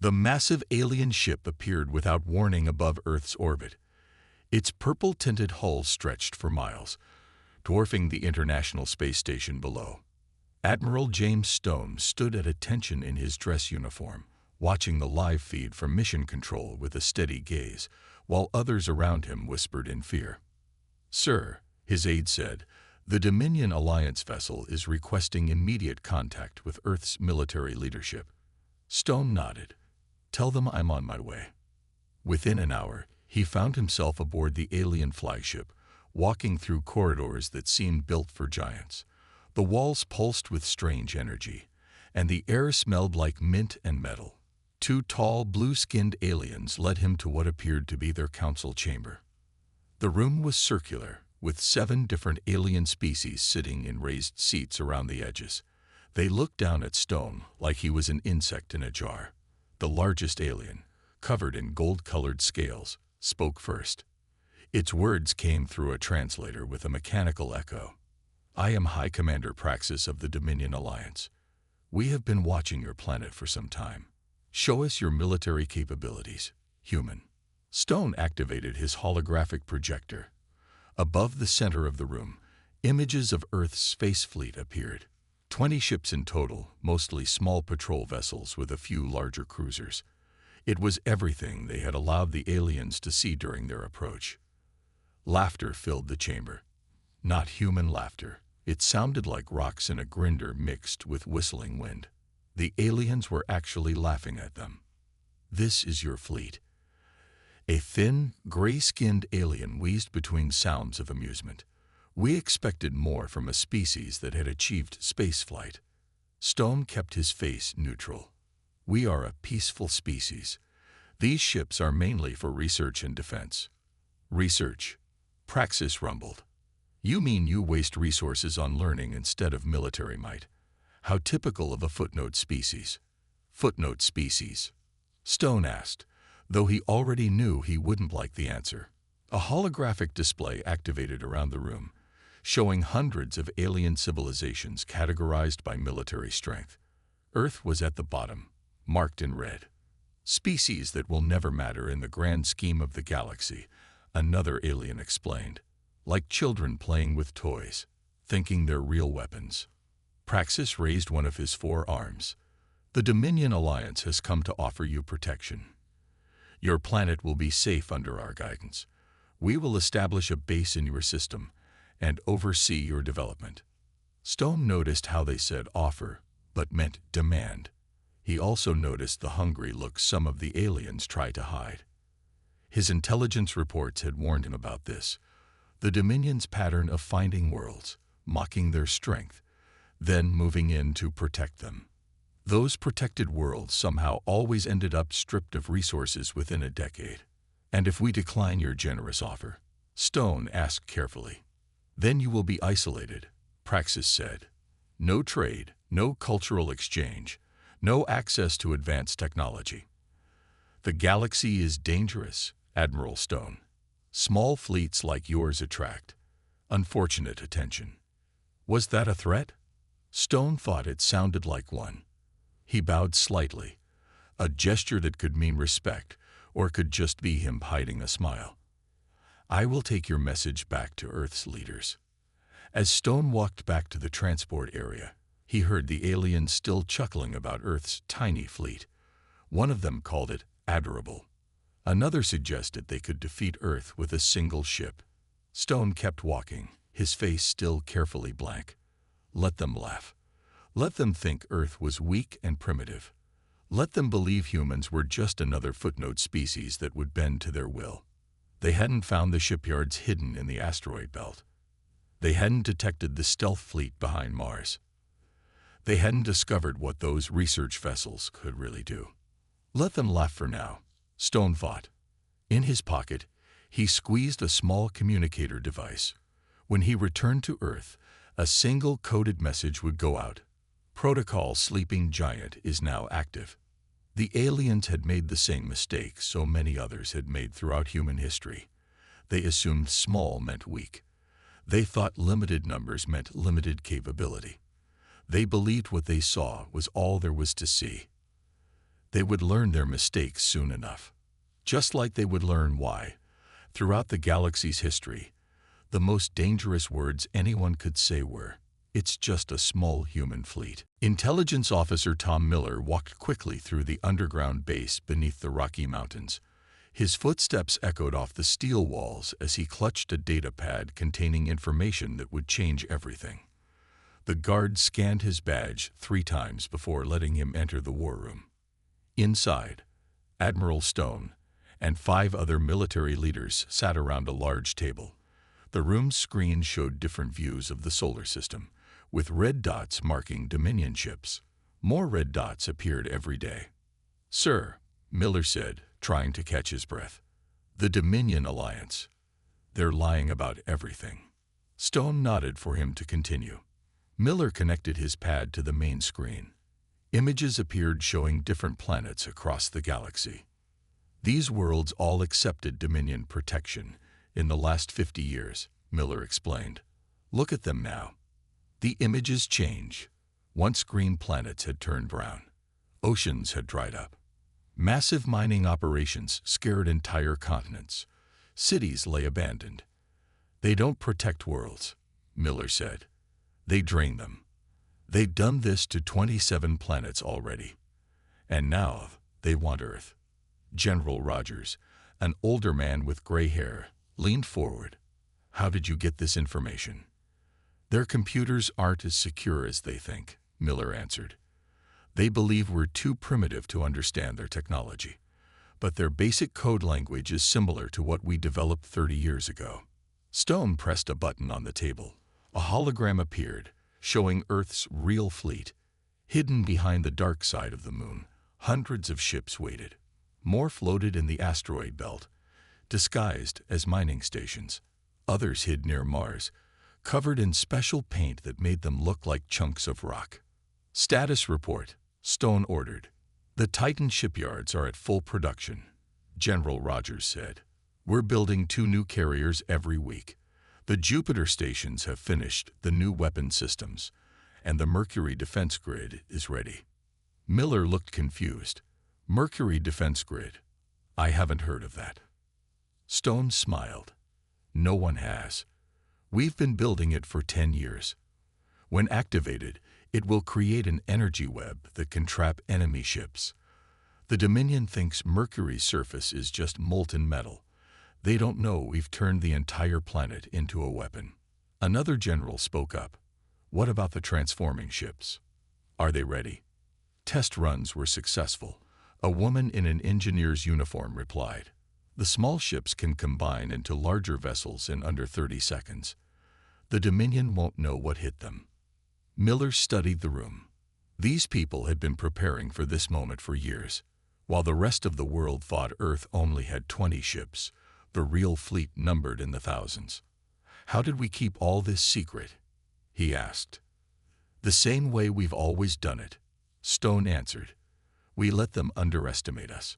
The massive alien ship appeared without warning above Earth's orbit. Its purple-tinted hull stretched for miles, dwarfing the International Space Station below. Admiral James Stone stood at attention in his dress uniform, watching the live feed from Mission Control with a steady gaze, while others around him whispered in fear. "Sir," his aide said, "the Dominion Alliance vessel is requesting immediate contact with Earth's military leadership." Stone nodded. "Tell them I'm on my way." Within an hour, he found himself aboard the alien flagship, walking through corridors that seemed built for giants. The walls pulsed with strange energy, and the air smelled like mint and metal. Two tall, blue-skinned aliens led him to what appeared to be their council chamber. The room was circular, with 7 different alien species sitting in raised seats around the edges. They looked down at Stone like he was an insect in a jar. The largest alien, covered in gold-colored scales, spoke first. Its words came through a translator with a mechanical echo. "I am High Commander Praxis of the Dominion Alliance. We have been watching your planet for some time. Show us your military capabilities, human." Stone activated his holographic projector. Above the center of the room, images of Earth's space fleet appeared. 20 ships in total, mostly small patrol vessels with a few larger cruisers. It was everything they had allowed the aliens to see during their approach. Laughter filled the chamber. Not human laughter. It sounded like rocks in a grinder mixed with whistling wind. The aliens were actually laughing at them. "This is your fleet." A thin, gray-skinned alien wheezed between sounds of amusement. "We expected more from a species that had achieved spaceflight." Stone kept his face neutral. "We are a peaceful species. These ships are mainly for research and defense." "Research?" Praxis rumbled. "You mean you waste resources on learning instead of military might? How typical of a footnote species." "Footnote species?" Stone asked, though he already knew he wouldn't like the answer. A holographic display activated around the room, showing hundreds of alien civilizations categorized by military strength. Earth was at the bottom, marked in red. "Species that will never matter in the grand scheme of the galaxy," another alien explained. "Like children playing with toys, thinking they're real weapons." Praxis raised one of his 4 arms. "The Dominion Alliance has come to offer you protection. Your planet will be safe under our guidance. We will establish a base in your system and oversee your development." Stone noticed how they said offer, but meant demand. He also noticed the hungry look some of the aliens tried to hide. His intelligence reports had warned him about this. The Dominion's pattern of finding worlds, mocking their strength, then moving in to protect them. Those protected worlds somehow always ended up stripped of resources within a decade. "And if we decline your generous offer?" Stone asked carefully. "Then you will be isolated," Praxis said. "No trade, no cultural exchange, no access to advanced technology. The galaxy is dangerous, Admiral Stone. Small fleets like yours attract unfortunate attention." Was that a threat? Stone thought it sounded like one. He bowed slightly, a gesture that could mean respect or could just be him hiding a smile. "I will take your message back to Earth's leaders." As Stone walked back to the transport area, he heard the aliens still chuckling about Earth's tiny fleet. One of them called it adorable. Another suggested they could defeat Earth with a single ship. Stone kept walking, his face still carefully blank. Let them laugh. Let them think Earth was weak and primitive. Let them believe humans were just another footnote species that would bend to their will. They hadn't found the shipyards hidden in the asteroid belt. They hadn't detected the stealth fleet behind Mars. They hadn't discovered what those research vessels could really do. Let them laugh for now, Stone thought. In his pocket, he squeezed a small communicator device. When he returned to Earth, a single coded message would go out. "Protocol Sleeping Giant is now active." The aliens had made the same mistake so many others had made throughout human history. They assumed small meant weak. They thought limited numbers meant limited capability. They believed what they saw was all there was to see. They would learn their mistakes soon enough. Just like they would learn why, throughout the galaxy's history, the most dangerous words anyone could say were, "It's just a small human fleet." Intelligence Officer Tom Miller walked quickly through the underground base beneath the Rocky Mountains. His footsteps echoed off the steel walls as he clutched a data pad containing information that would change everything. The guard scanned his badge 3 times before letting him enter the war room. Inside, Admiral Stone and 5 other military leaders sat around a large table. The room's screen showed different views of the solar system, with red dots marking Dominion ships. More red dots appeared every day. "Sir," Miller said, trying to catch his breath, "the Dominion Alliance. They're lying about everything." Stone nodded for him to continue. Miller connected his pad to the main screen. Images appeared showing different planets across the galaxy. These worlds all accepted Dominion protection in the last 50 years, Miller explained. "Look at them now. The images change. Once green planets had turned brown. Oceans had dried up. Massive mining operations scared entire continents. Cities lay abandoned. They don't protect worlds," Miller said. "They drain them. They've done this to 27 planets already. And now they want Earth." General Rogers, an older man with gray hair, leaned forward. "How did you get this information?" "Their computers aren't as secure as they think," Miller answered. "They believe we're too primitive to understand their technology. But their basic code language is similar to what we developed 30 years ago." Stone pressed a button on the table. A hologram appeared, showing Earth's real fleet. Hidden behind the dark side of the moon, hundreds of ships waited. More floated in the asteroid belt, disguised as mining stations. Others hid near Mars, covered in special paint that made them look like chunks of rock. "Status report," Stone ordered. "The Titan shipyards are at full production," General Rogers said. "We're building 2 new carriers every week. The Jupiter stations have finished the new weapon systems, and the Mercury defense grid is ready." Miller looked confused. "Mercury defense grid? I haven't heard of that." Stone smiled. "No one has. We've been building it for 10 years. When activated, it will create an energy web that can trap enemy ships. The Dominion thinks Mercury's surface is just molten metal. They don't know we've turned the entire planet into a weapon." Another general spoke up. "What about the transforming ships? Are they ready?" "Test runs were successful," a woman in an engineer's uniform replied. "The small ships can combine into larger vessels in under 30 seconds. The Dominion won't know what hit them." Miller studied the room. These people had been preparing for this moment for years. While the rest of the world thought Earth only had 20 ships, the real fleet numbered in the thousands. "How did we keep all this secret?" he asked. "The same way we've always done it," Stone answered. "We let them underestimate us.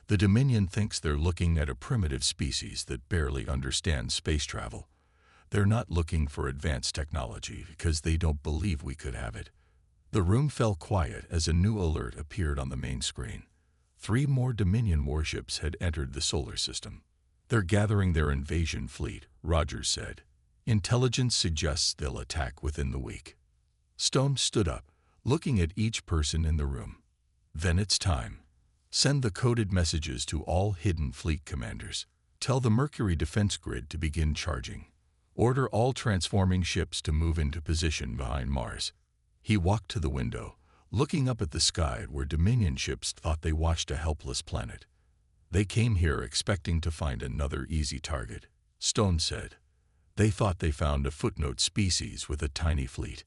The Dominion thinks they're looking at a primitive species that barely understands space travel. They're not looking for advanced technology because they don't believe we could have it." The room fell quiet as a new alert appeared on the main screen. 3 more Dominion warships had entered the solar system. "They're gathering their invasion fleet," Rogers said. "Intelligence suggests they'll attack within the week." Stone stood up, looking at each person in the room. "Then it's time. Send the coded messages to all hidden fleet commanders. Tell the Mercury defense grid to begin charging. Order all transforming ships to move into position behind Mars." He walked to the window, looking up at the sky where Dominion ships thought they watched a helpless planet. "They came here expecting to find another easy target," Stone said. "They thought they found a footnote species with a tiny fleet.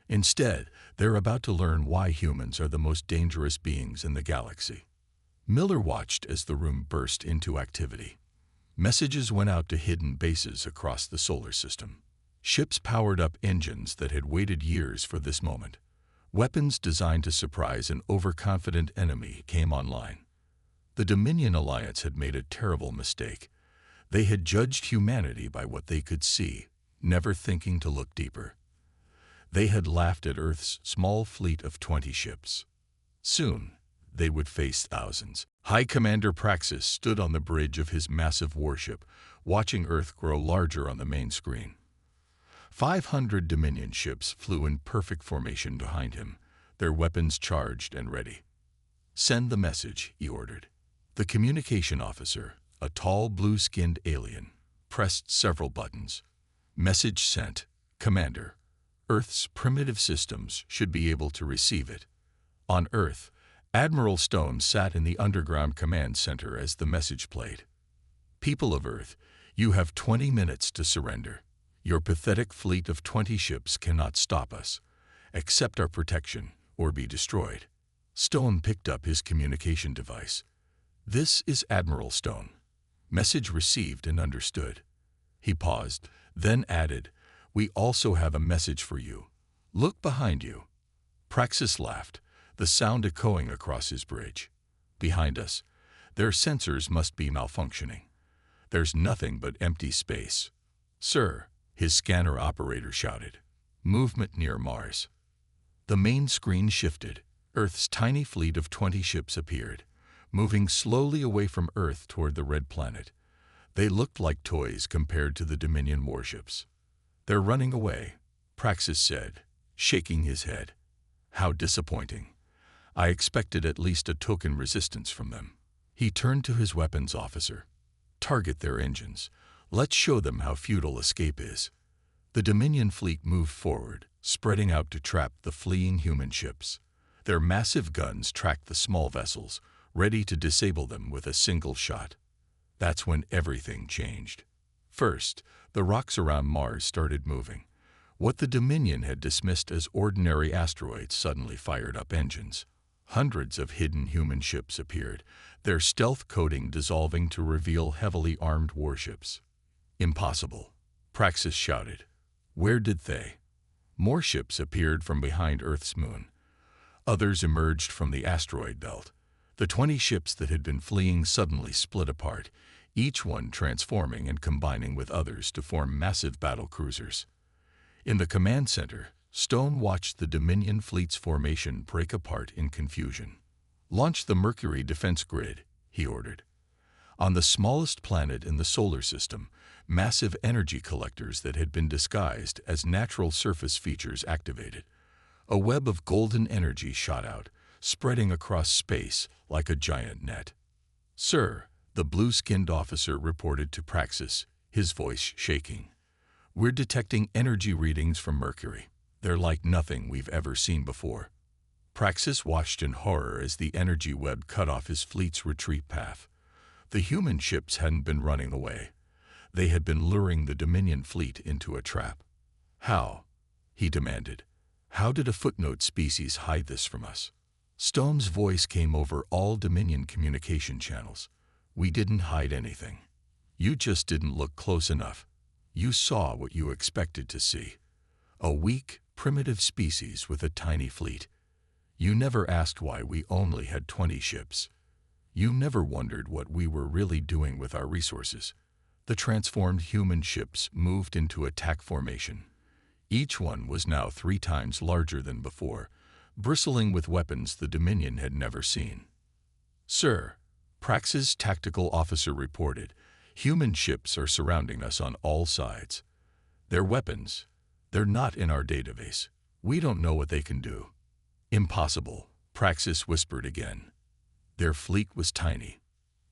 Instead, they're about to learn why humans are the most dangerous beings in the galaxy." Miller watched as the room burst into activity. Messages went out to hidden bases across the solar system. Ships powered up engines that had waited years for this moment. Weapons designed to surprise an overconfident enemy came online. The Dominion Alliance had made a terrible mistake. They had judged humanity by what they could see, never thinking to look deeper. They had laughed at Earth's small fleet of 20 ships. Soon, they would face thousands. High Commander Praxis stood on the bridge of his massive warship, watching Earth grow larger on the main screen. 500 Dominion ships flew in perfect formation behind him, their weapons charged and ready. "Send the message," he ordered. The communication officer, a tall blue-skinned alien, pressed several buttons. "Message sent. Commander, Earth's primitive systems should be able to receive it." On Earth, Admiral Stone sat in the underground command center as the message played. "People of Earth, you have 20 minutes to surrender. Your pathetic fleet of 20 ships cannot stop us. Accept our protection or be destroyed." Stone picked up his communication device. "This is Admiral Stone. Message received and understood." He paused, then added, "We also have a message for you. Look behind you." Praxis laughed, the sound echoing across his bridge. "Behind us, their sensors must be malfunctioning. There's nothing but empty space." "Sir," his scanner operator shouted, "movement near Mars." The main screen shifted. Earth's tiny fleet of 20 ships appeared, moving slowly away from Earth toward the red planet. They looked like toys compared to the Dominion warships. "They're running away," Praxis said, shaking his head. "How disappointing. I expected at least a token resistance from them." He turned to his weapons officer. "Target their engines. Let's show them how futile escape is." The Dominion fleet moved forward, spreading out to trap the fleeing human ships. Their massive guns tracked the small vessels, ready to disable them with a single shot. That's when everything changed. First, the rocks around Mars started moving. What the Dominion had dismissed as ordinary asteroids suddenly fired up engines. Hundreds of hidden human ships appeared, their stealth coating dissolving to reveal heavily armed warships. "Impossible," Praxis shouted. "Where did they?" More ships appeared from behind Earth's moon. Others emerged from the asteroid belt. The 20 ships that had been fleeing suddenly split apart, each one transforming and combining with others to form massive battle cruisers. In the command center, Stone watched the Dominion fleet's formation break apart in confusion. "Launch the Mercury defense grid," he ordered. On the smallest planet in the solar system, massive energy collectors that had been disguised as natural surface features activated. A web of golden energy shot out, spreading across space like a giant net. "Sir," the blue-skinned officer reported to Praxis, his voice shaking, "we're detecting energy readings from Mercury. They're like nothing we've ever seen before." Praxis watched in horror as the energy web cut off his fleet's retreat path. The human ships hadn't been running away. They had been luring the Dominion fleet into a trap. "How?" he demanded. "How did a footnote species hide this from us?" Stone's voice came over all Dominion communication channels. "We didn't hide anything. You just didn't look close enough. You saw what you expected to see. A weak, primitive species with a tiny fleet. You never asked why we only had 20 ships. You never wondered what we were really doing with our resources." The transformed human ships moved into attack formation. Each one was now 3 times larger than before, bristling with weapons the Dominion had never seen. "Sir," Praxis' tactical officer reported, "human ships are surrounding us on all sides. Their weapons, they're not in our database. We don't know what they can do." "Impossible," Praxis whispered again. "Their fleet was tiny."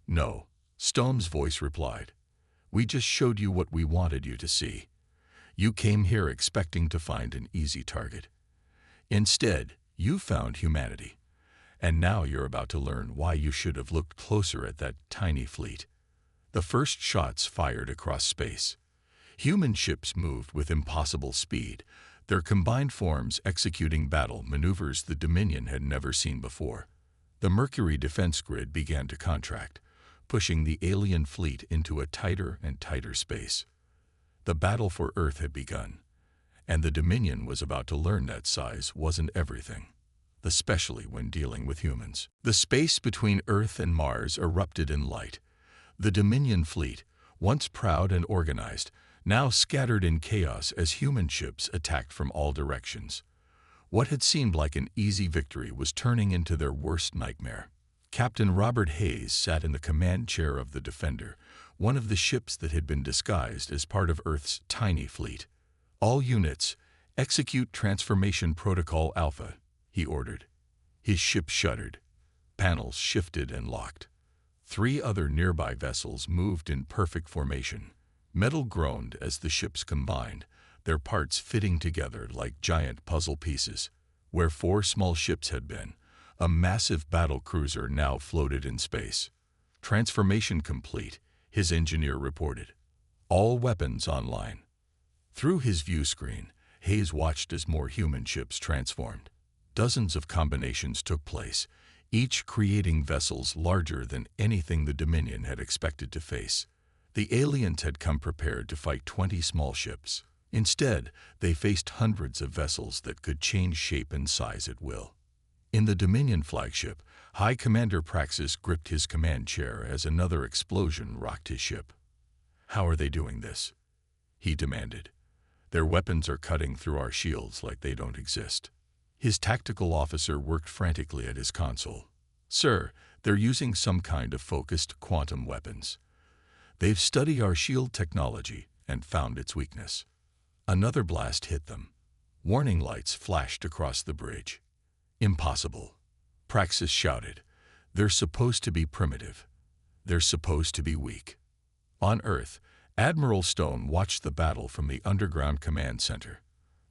"No," Stone's voice replied. "We just showed you what we wanted you to see. You came here expecting to find an easy target. Instead, you found humanity. And now you're about to learn why you should have looked closer at that tiny fleet." The first shots fired across space. Human ships moved with impossible speed, their combined forms executing battle maneuvers the Dominion had never seen before. The Mercury defense grid began to contract, pushing the alien fleet into a tighter and tighter space. The battle for Earth had begun, and the Dominion was about to learn that size wasn't everything, especially when dealing with humans. The space between Earth and Mars erupted in light. The Dominion fleet, once proud and organized, now scattered in chaos as human ships attacked from all directions. What had seemed like an easy victory was turning into their worst nightmare. Captain Robert Hayes sat in the command chair of the Defender, one of the ships that had been disguised as part of Earth's tiny fleet. "All units, execute Transformation Protocol Alpha," he ordered. His ship shuddered. Panels shifted and locked. 3 other nearby vessels moved in perfect formation. Metal groaned as the ships combined, their parts fitting together like giant puzzle pieces. Where 4 small ships had been, a massive battle cruiser now floated in space. "Transformation complete," his engineer reported. "All weapons online." Through his view screen, Hayes watched as more human ships transformed. Dozens of combinations took place, each creating vessels larger than anything the Dominion had expected to face. The aliens had come prepared to fight 20 small ships. Instead, they faced hundreds of vessels that could change shape and size at will. In the Dominion flagship, High Commander Praxis gripped his command chair as another explosion rocked his ship. "How are they doing this?" he demanded. "Their weapons are cutting through our shields like they don't exist." His tactical officer worked frantically at his console. "Sir, they're using some kind of focused quantum weapons. They've studied our shield technology and found its weakness." Another blast hit them. Warning lights flashed across the bridge. "Impossible," Praxis shouted. "They're supposed to be primitive. They're supposed to be weak." On Earth, Admiral Stone watched the battle from the underground command center.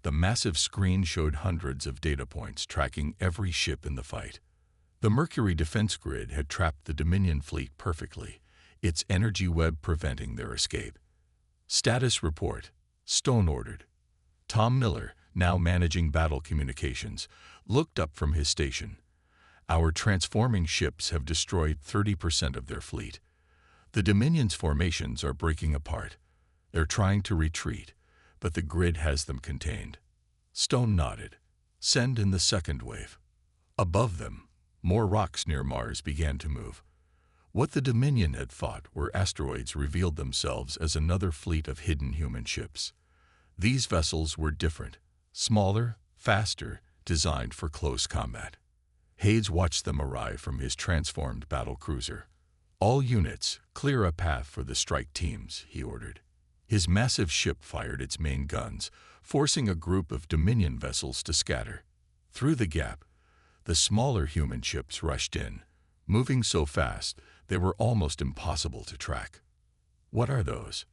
The massive screen showed hundreds of data points tracking every ship in the fight. The Mercury defense grid had trapped the Dominion fleet perfectly, its energy web preventing their escape. "Status report," Stone ordered. Tom Miller, now managing battle communications, looked up from his station. "Our transforming ships have destroyed 30% of their fleet. The Dominion's formations are breaking apart. They're trying to retreat, but the grid has them contained." Stone nodded. "Send in the second wave." Above them, more rocks near Mars began to move. What the Dominion had thought were asteroids revealed themselves as another fleet of hidden human ships. These vessels were different, smaller, faster, designed for close combat. Hayes watched them arrive from his transformed battle cruiser. "All units, clear a path for the strike teams," he ordered. His massive ship fired its main guns, forcing a group of Dominion vessels to scatter. Through the gap, the smaller human ships rushed in, moving so fast they were almost impossible to track. "What are those?"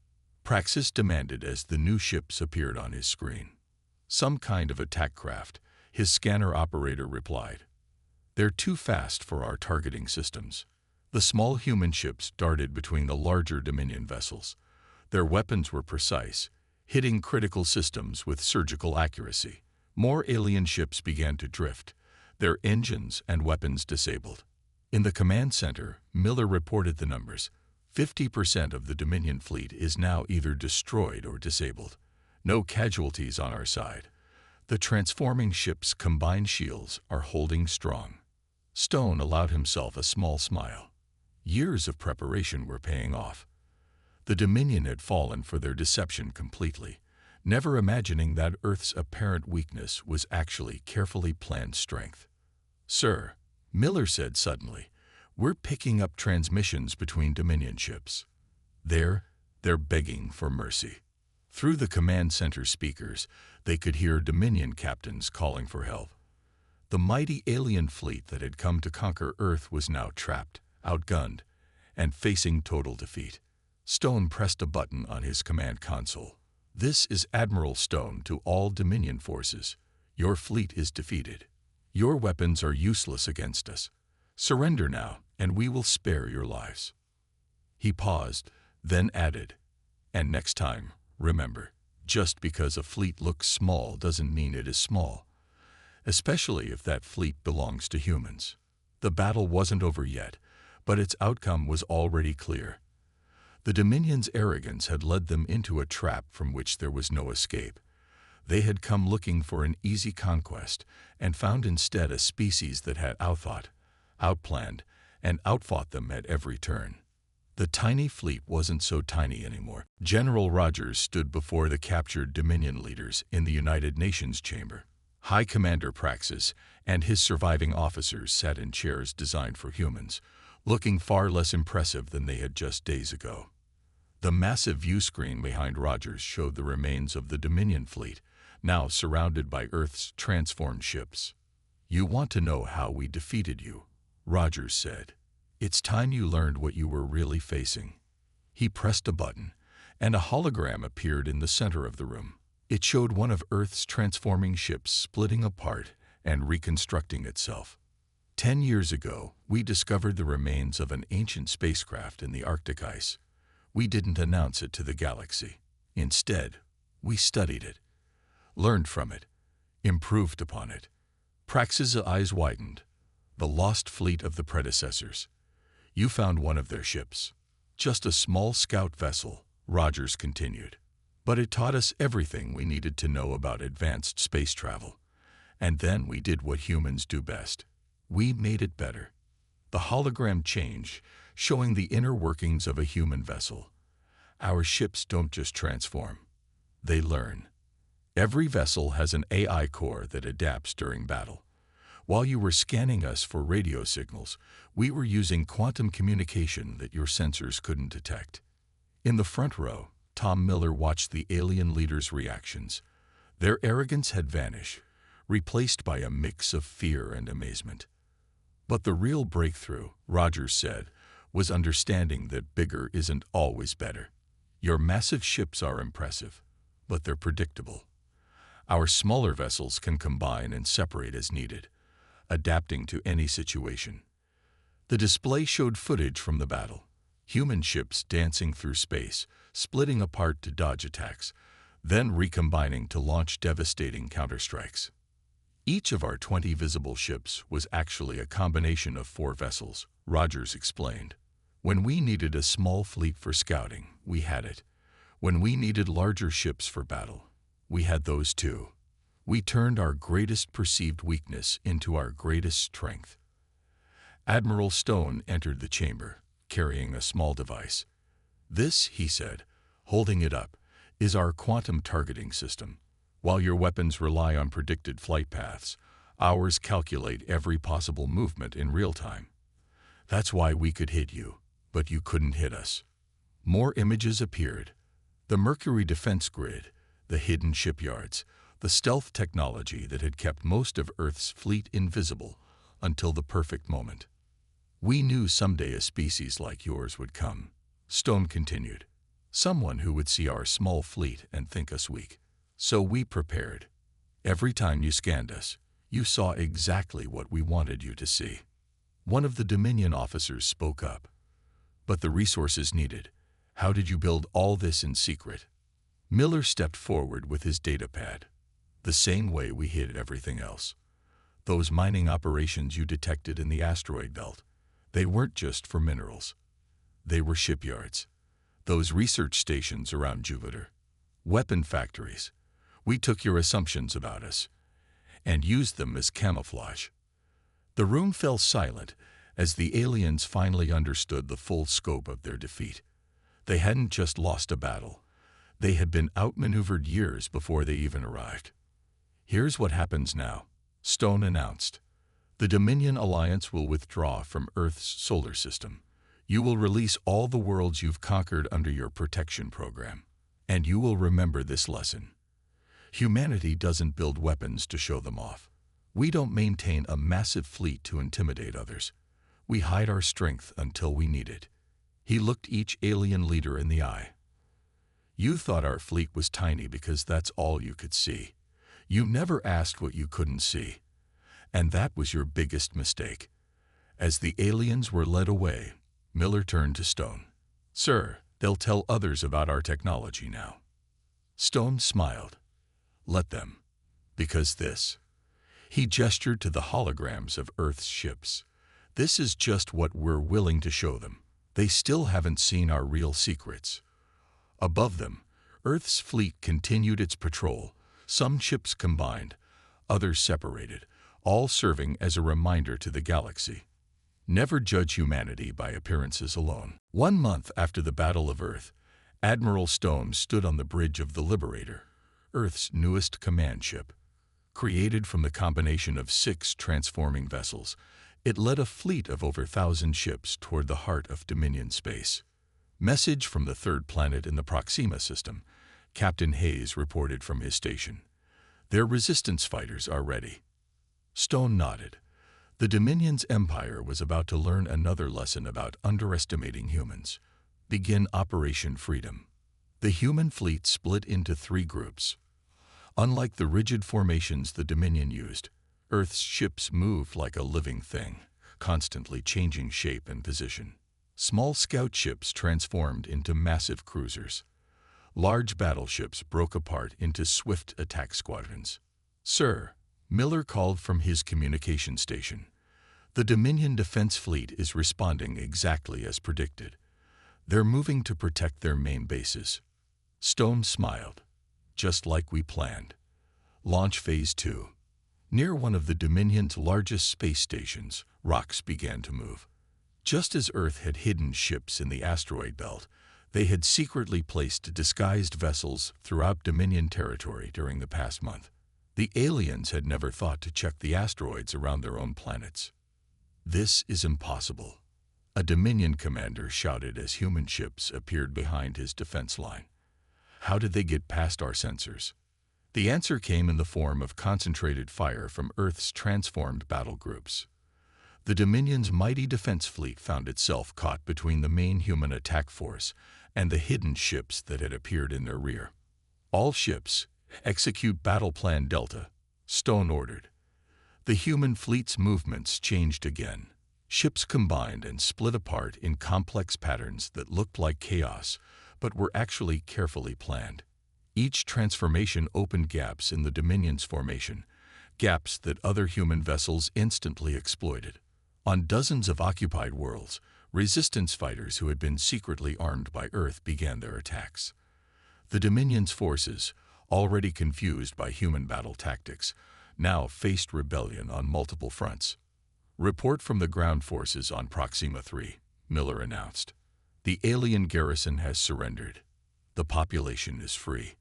Praxis demanded as the new ships appeared on his screen. "Some kind of attack craft," his scanner operator replied. "They're too fast for our targeting systems." The small human ships darted between the larger Dominion vessels. Their weapons were precise, hitting critical systems with surgical accuracy. More alien ships began to drift, their engines and weapons disabled. In the command center, Miller reported the numbers. 50% of the Dominion fleet is now either destroyed or disabled. No casualties on our side. The transforming ships' combined shields are holding strong. Stone allowed himself a small smile. Years of preparation were paying off. The Dominion had fallen for their deception completely, never imagining that Earth's apparent weakness was actually carefully planned strength. "Sir," Miller said suddenly, "we're picking up transmissions between Dominion ships. They're begging for mercy." Through the command center speakers, they could hear Dominion captains calling for help. The mighty alien fleet that had come to conquer Earth was now trapped, outgunned, and facing total defeat. Stone pressed a button on his command console. "This is Admiral Stone to all Dominion forces. Your fleet is defeated. Your weapons are useless against us. Surrender now, and we will spare your lives." He paused, then added, "And next time, remember, just because a fleet looks small doesn't mean it is small, especially if that fleet belongs to humans." The battle wasn't over yet, but its outcome was already clear. The Dominion's arrogance had led them into a trap from which there was no escape. They had come looking for an easy conquest and found instead a species that had outthought, outplanned, and outfought them at every turn. The tiny fleet wasn't so tiny anymore. General Rogers stood before the captured Dominion leaders in the United Nations chamber. High Commander Praxis and his surviving officers sat in chairs designed for humans, looking far less impressive than they had just days ago. The massive view screen behind Rogers showed the remains of the Dominion fleet, now surrounded by Earth's transformed ships. "You want to know how we defeated you," Rogers said. "It's time you learned what you were really facing." He pressed a button, and a hologram appeared in the center of the room. It showed one of Earth's transforming ships splitting apart and reconstructing itself. 10 years ago, we discovered the remains of an ancient spacecraft in the Arctic ice. We didn't announce it to the galaxy. Instead, we studied it, learned from it, improved upon it. Praxis' eyes widened. "The lost fleet of the predecessors. You found one of their ships. Just a small scout vessel," Rogers continued. "But it taught us everything we needed to know about advanced space travel. And then we did what humans do best. We made it better." The hologram changed, showing the inner workings of a human vessel. "Our ships don't just transform. They learn. Every vessel has an AI core that adapts during battle. While you were scanning us for radio signals, we were using quantum communication that your sensors couldn't detect." In the front row, Tom Miller watched the alien leaders' reactions. Their arrogance had vanished, replaced by a mix of fear and amazement. But the real breakthrough, Rogers said, was understanding that bigger isn't always better. "Your massive ships are impressive, but they're predictable. Our smaller vessels can combine and separate as needed, adapting to any situation." The display showed footage from the battle. Human ships dancing through space, splitting apart to dodge attacks, then recombining to launch devastating counterstrikes. "Each of our 20 visible ships was actually a combination of 4 vessels," Rogers explained. "When we needed a small fleet for scouting, we had it. When we needed larger ships for battle, we had those too. We turned our greatest perceived weakness into our greatest strength." Admiral Stone entered the chamber, carrying a small device. "This," he said, holding it up, "is our quantum targeting system. While your weapons rely on predicted flight paths, ours calculate every possible movement in real time. That's why we could hit you, but you couldn't hit us." More images appeared. The Mercury defense grid, the hidden shipyards, the stealth technology that had kept most of Earth's fleet invisible until the perfect moment. "We knew someday a species like yours would come," Stone continued. "Someone who would see our small fleet and think us weak. So we prepared. Every time you scanned us, you saw exactly what we wanted you to see." One of the Dominion officers spoke up. "But the resources needed. How did you build all this in secret?" Miller stepped forward with his datapad. "The same way we hid everything else. Those mining operations you detected in the asteroid belt, they weren't just for minerals. They were shipyards. Those research stations around Jupiter. Weapon factories. We took your assumptions about us and used them as camouflage." The room fell silent as the aliens finally understood the full scope of their defeat. They hadn't just lost a battle. They had been outmaneuvered years before they even arrived. "Here's what happens now," Stone announced. "The Dominion Alliance will withdraw from Earth's solar system. You will release all the worlds you've conquered under your protection program. And you will remember this lesson. Humanity doesn't build weapons to show them off. We don't maintain a massive fleet to intimidate others. We hide our strength until we need it." He looked each alien leader in the eye. "You thought our fleet was tiny because that's all you could see. You never asked what you couldn't see. And that was your biggest mistake." As the aliens were led away, Miller turned to Stone. "Sir, they'll tell others about our technology now." Stone smiled. "Let them. Because this." He gestured to the holograms of Earth's ships. "This is just what we're willing to show them. They still haven't seen our real secrets." Above them, Earth's fleet continued its patrol, some ships combined, others separated, all serving as a reminder to the galaxy. Never judge humanity by appearances alone. 1 month after the Battle of Earth, Admiral Stone stood on the bridge of the Liberator, Earth's newest command ship. Created from the combination of 6 transforming vessels, it led a fleet of over 1,000 ships toward the heart of Dominion space. Message from the third planet in the Proxima system. Captain Hayes reported from his station. Their resistance fighters are ready. Stone nodded. The Dominion's empire was about to learn another lesson about underestimating humans. Begin Operation Freedom. The human fleet split into 3 groups. Unlike the rigid formations the Dominion used, Earth's ships moved like a living thing, constantly changing shape and position. Small scout ships transformed into massive cruisers. Large battleships broke apart into swift attack squadrons. "Sir," Miller called from his communication station. "The Dominion Defense Fleet is responding exactly as predicted. They're moving to protect their main bases." Stone smiled. "Just like we planned." Launch Phase 2. Near one of the Dominion's largest space stations, rocks began to move. Just as Earth had hidden ships in the asteroid belt, they had secretly placed disguised vessels throughout Dominion territory during the past month. The aliens had never thought to check the asteroids around their own planets. "This is impossible," a Dominion commander shouted as human ships appeared behind his defense line. "How did they get past our sensors?" The answer came in the form of concentrated fire from Earth's transformed battle groups. The Dominion's mighty defense fleet found itself caught between the main human attack force and the hidden ships that had appeared in their rear. "All ships, execute Battle Plan Delta," Stone ordered. The human fleet's movements changed again. Ships combined and split apart in complex patterns that looked like chaos, but were actually carefully planned. Each transformation opened gaps in the Dominion's formation, gaps that other human vessels instantly exploited. On dozens of occupied worlds, resistance fighters who had been secretly armed by Earth began their attacks. The Dominion's forces, already confused by human battle tactics, now faced rebellion on multiple fronts. "Report from the ground forces on Proxima 3, Miller announced. "The alien garrison has surrendered. The population is free."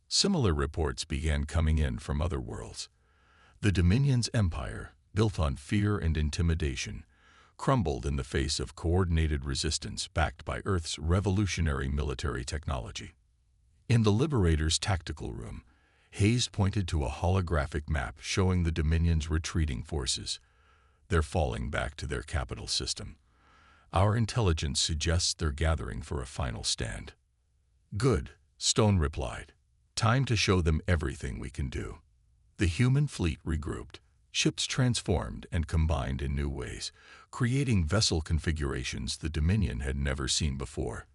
Similar reports began coming in from other worlds. The Dominion's empire, built on fear and intimidation, crumbled in the face of coordinated resistance backed by Earth's revolutionary military technology. In the Liberator's tactical room, Hayes pointed to a holographic map showing the Dominion's retreating forces. "They're falling back to their capital system. Our intelligence suggests they're gathering for a final stand." "Good," Stone replied. "Time to show them everything we can do." The human fleet regrouped. Ships transformed and combined in new ways, creating vessel configurations the Dominion had never seen before.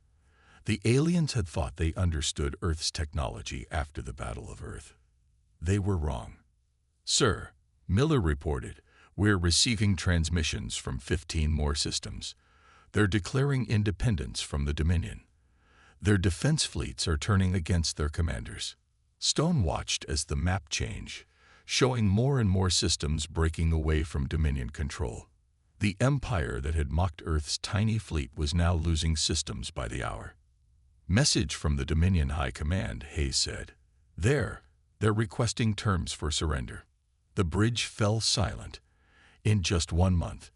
The aliens had thought they understood Earth's technology after the Battle of Earth. They were wrong. "Sir," Miller reported, "we're receiving transmissions from 15 more systems. They're declaring independence from the Dominion. Their defense fleets are turning against their commanders." Stone watched as the map changed, showing more and more systems breaking away from Dominion control. The empire that had mocked Earth's tiny fleet was now losing systems by the hour. "Message from the Dominion High Command," Hayes said. They're requesting terms for surrender." The bridge fell silent. In just 1 month,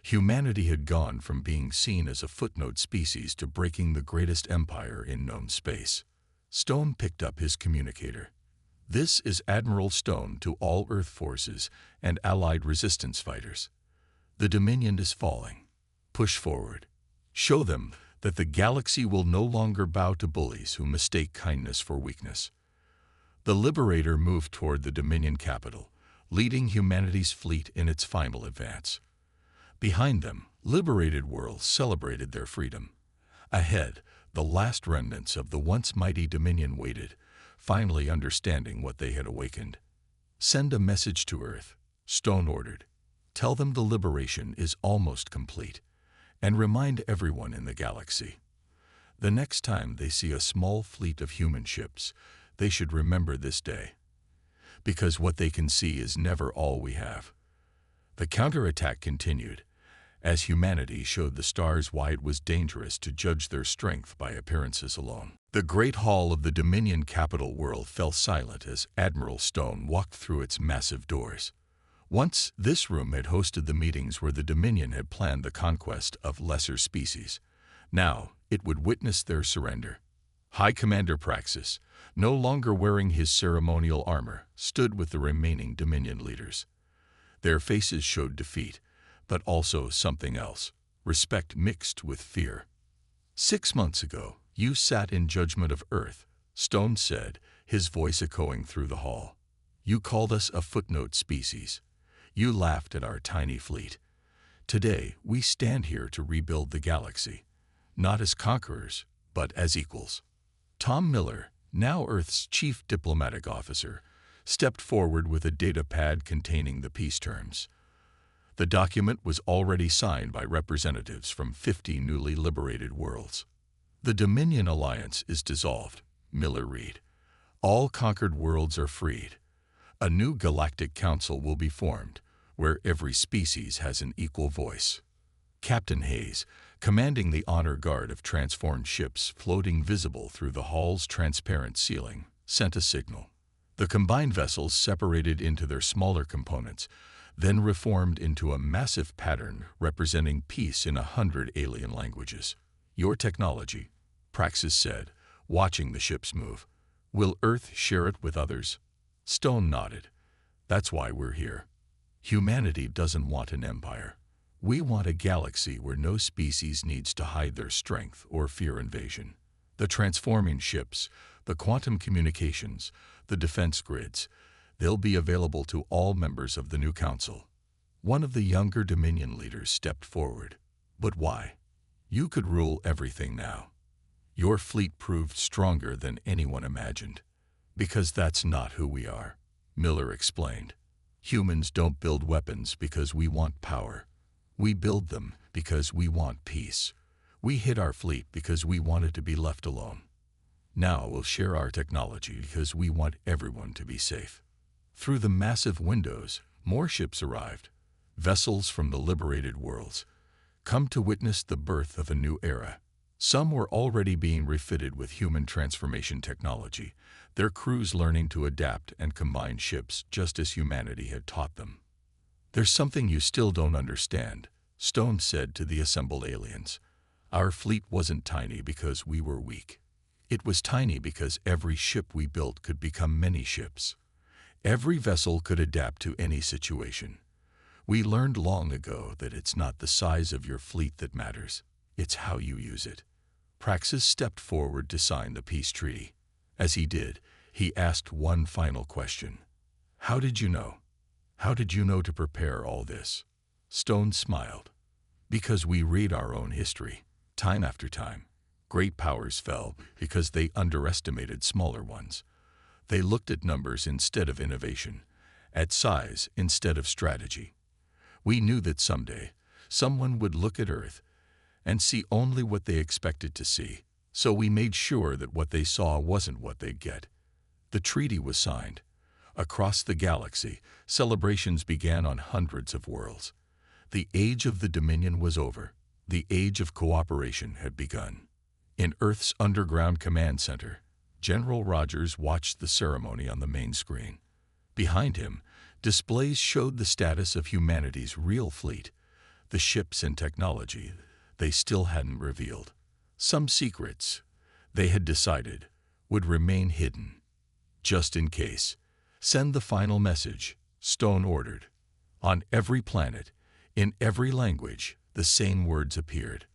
humanity had gone from being seen as a footnote species to breaking the greatest empire in known space. Stone picked up his communicator. "This is Admiral Stone to all Earth forces and allied resistance fighters. The Dominion is falling. Push forward. Show them that the galaxy will no longer bow to bullies who mistake kindness for weakness." The Liberator moved toward the Dominion capital, leading humanity's fleet in its final advance. Behind them, liberated worlds celebrated their freedom. Ahead, the last remnants of the once mighty Dominion waited, finally understanding what they had awakened. "Send a message to Earth," Stone ordered. "Tell them the liberation is almost complete, and remind everyone in the galaxy. The next time they see a small fleet of human ships, they should remember this day. Because what they can see is never all we have." The counterattack continued. as humanity showed the stars why it was dangerous to judge their strength by appearances alone. The great hall of the Dominion capital world fell silent as Admiral Stone walked through its massive doors. Once, this room had hosted the meetings where the Dominion had planned the conquest of lesser species. Now, it would witness their surrender. High Commander Praxis, no longer wearing his ceremonial armor, stood with the remaining Dominion leaders. Their faces showed defeat, but also something else, respect mixed with fear. 6 months ago, you sat in judgment of Earth, Stone said, his voice echoing through the hall. You called us a footnote species. You laughed at our tiny fleet. Today, we stand here to rebuild the galaxy, not as conquerors, but as equals. Tom Miller, now Earth's chief diplomatic officer, stepped forward with a data pad containing the peace terms. The document was already signed by representatives from 50 newly liberated worlds. The Dominion Alliance is dissolved, Miller read. All conquered worlds are freed. A new galactic council will be formed, where every species has an equal voice. Captain Hayes, commanding the honor guard of transformed ships floating visible through the hall's transparent ceiling, sent a signal. The combined vessels separated into their smaller components, then reformed into a massive pattern representing peace in 100 alien languages. Your technology, Praxis said, watching the ships move. Will Earth share it with others? Stone nodded. That's why we're here. Humanity doesn't want an empire. We want a galaxy where no species needs to hide their strength or fear invasion. The transforming ships, the quantum communications, the defense grids, they'll be available to all members of the new council. One of the younger Dominion leaders stepped forward. But why? You could rule everything now. Your fleet proved stronger than anyone imagined. Because that's not who we are, Miller explained. Humans don't build weapons because we want power. We build them because we want peace. We hid our fleet because we wanted to be left alone. Now we'll share our technology because we want everyone to be safe. Through the massive windows, more ships arrived, vessels from the liberated worlds, come to witness the birth of a new era. Some were already being refitted with human transformation technology, their crews learning to adapt and combine ships just as humanity had taught them. There's something you still don't understand, Stone said to the assembled aliens. Our fleet wasn't tiny because we were weak. It was tiny because every ship we built could become many ships. Every vessel could adapt to any situation. We learned long ago that it's not the size of your fleet that matters, it's how you use it. Praxis stepped forward to sign the peace treaty. As he did, he asked one final question. How did you know? How did you know to prepare all this? Stone smiled. Because we read our own history, time after time. Great powers fell because they underestimated smaller ones. They looked at numbers instead of innovation, at size instead of strategy. We knew that someday, someone would look at Earth and see only what they expected to see, so we made sure that what they saw wasn't what they'd get. The treaty was signed. Across the galaxy, celebrations began on hundreds of worlds. The age of the Dominion was over. The age of cooperation had begun. In Earth's underground command center, General Rogers watched the ceremony on the main screen. Behind him, displays showed the status of humanity's real fleet, the ships and technology they still hadn't revealed. Some secrets, they had decided, would remain hidden. Just in case, send the final message, Stone ordered. On every planet, in every language, the same words appeared.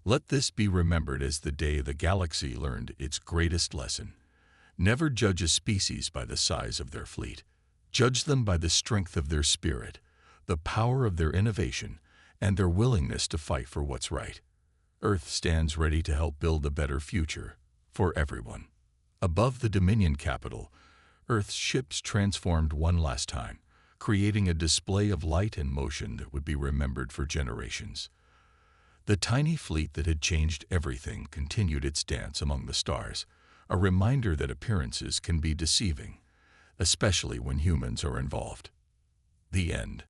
Let this be remembered as the day the galaxy learned its greatest lesson. Never judge a species by the size of their fleet. Judge them by the strength of their spirit, the power of their innovation, and their willingness to fight for what's right. Earth stands ready to help build a better future for everyone. Above the Dominion capital, Earth's ships transformed one last time, creating a display of light and motion that would be remembered for generations. The tiny fleet that had changed everything continued its dance among the stars, a reminder that appearances can be deceiving, especially when humans are involved. The end.